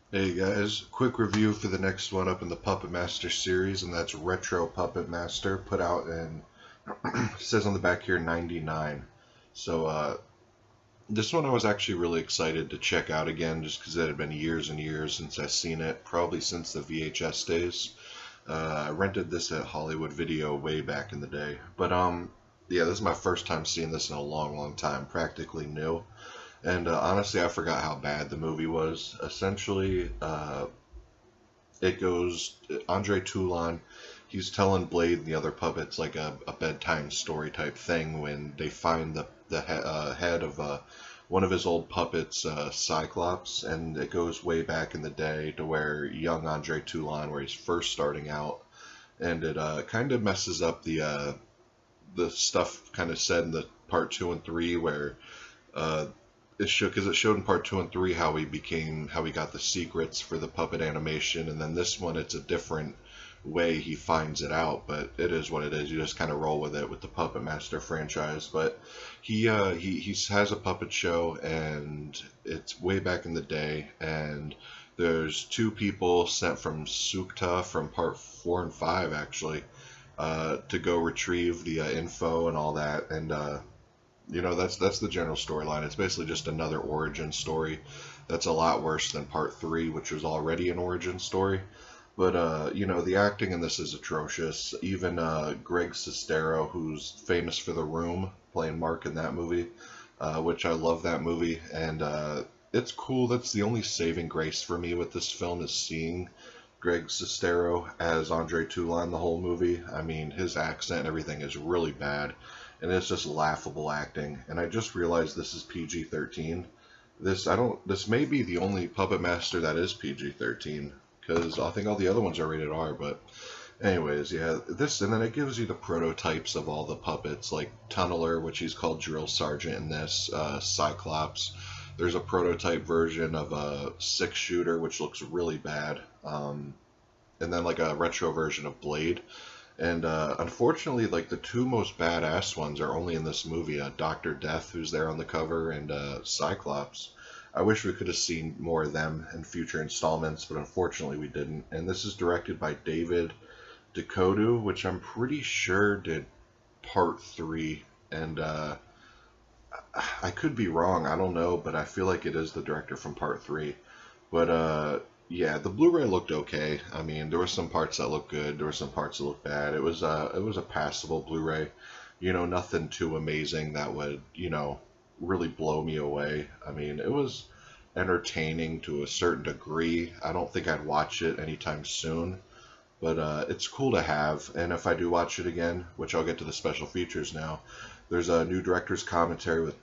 Hey guys, quick review for the next one up in the Puppet Master series, and that's Retro Puppet Master, put out in, it says on the back here, 99. So, this one I was actually really excited to check out again, just because it had been years and years since I've seen it, probably since the VHS days. I rented this at Hollywood Video way back in the day. But, yeah, this is my first time seeing this in a long, long time, practically new. And honestly, I forgot how bad the movie was. Essentially, it goes Andre Toulon. He's telling Blade and the other puppets like a bedtime story type thing when they find the head of one of his old puppets, Cyclops, and it goes way back in the day to where young Andre Toulon, where he's first starting out, and it kind of messes up the stuff kind of said in the part 2 and 3 where uh, it showed in part 2 and 3 how he got the secrets for the puppet animation, and then this one it's a different way he finds it out, but it is what it is. You just kind of roll with it with the Puppet Master franchise. But he has a puppet show, and it's way back in the day, and there's two people sent from Sukta from part 4 and 5 actually, to go retrieve the info and all that, and that's the general storyline. It's basically just another origin story that's a lot worse than part 3, which was already an origin story. But the acting in this is atrocious. Even Greg Sestero, who's famous for The Room, playing Mark in that movie, which I love that movie, and it's cool. That's the only saving grace for me with this film is seeing Greg Sestero as Andre Toulon the whole movie. I mean, his accent and everything is really bad, and it's just laughable acting. And I just realized this is PG-13. This may be the only Puppet Master that is PG-13 because I think all the other ones are rated R. But anyways, yeah, this, and then it gives you the prototypes of all the puppets, like Tunneler, which he's called Drill Sergeant in this, Cyclops. There's a prototype version of a six-shooter, which looks really bad, and then like a retro version of Blade. And unfortunately, like the two most badass ones are only in this movie: Doctor Death, who's there on the cover, and Cyclops. I wish we could have seen more of them in future installments, but unfortunately we didn't. And this is directed by David Duchovny, which I'm pretty sure did part 3. And I could be wrong, I don't know, but I feel like it is the director from part 3. But yeah, the Blu-ray looked okay. I mean, there were some parts that looked good, there were some parts that looked bad. It was a passable Blu-ray. Nothing too amazing that would, really blow me away. I mean, it was entertaining to a certain degree. I don't think I'd watch it anytime soon, but it's cool to have. And if I do watch it again, which I'll get to the special features now, there's a new director's commentary with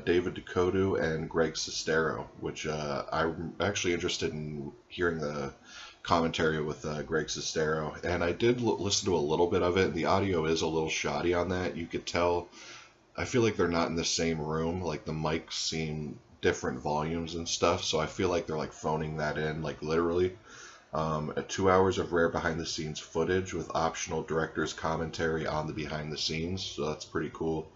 David Duchovny and Greg Sestero, which I'm actually interested in hearing the commentary with Greg Sestero. And I did listen to a little bit of it, and the audio is a little shoddy on that. You could tell, I feel like they're not in the same room. Like the mics seem different volumes and stuff, so I feel like they're like phoning that in, like literally. 2 hours of rare behind the scenes footage with optional director's commentary on the behind the scenes, so that's pretty cool.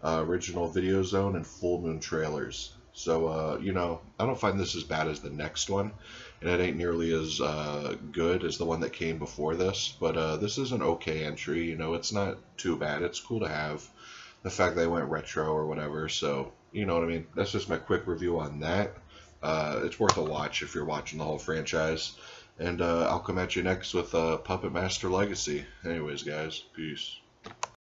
Original video zone and full moon trailers. So, I don't find this as bad as the next one, and it ain't nearly as good as the one that came before this, but this is an okay entry. It's not too bad. It's cool to have the fact that I went retro or whatever, so you know what I mean. That's just my quick review on that. It's worth a watch if you're watching the whole franchise. And I'll come at you next with Puppet Master Legacy. Anyways, guys, peace.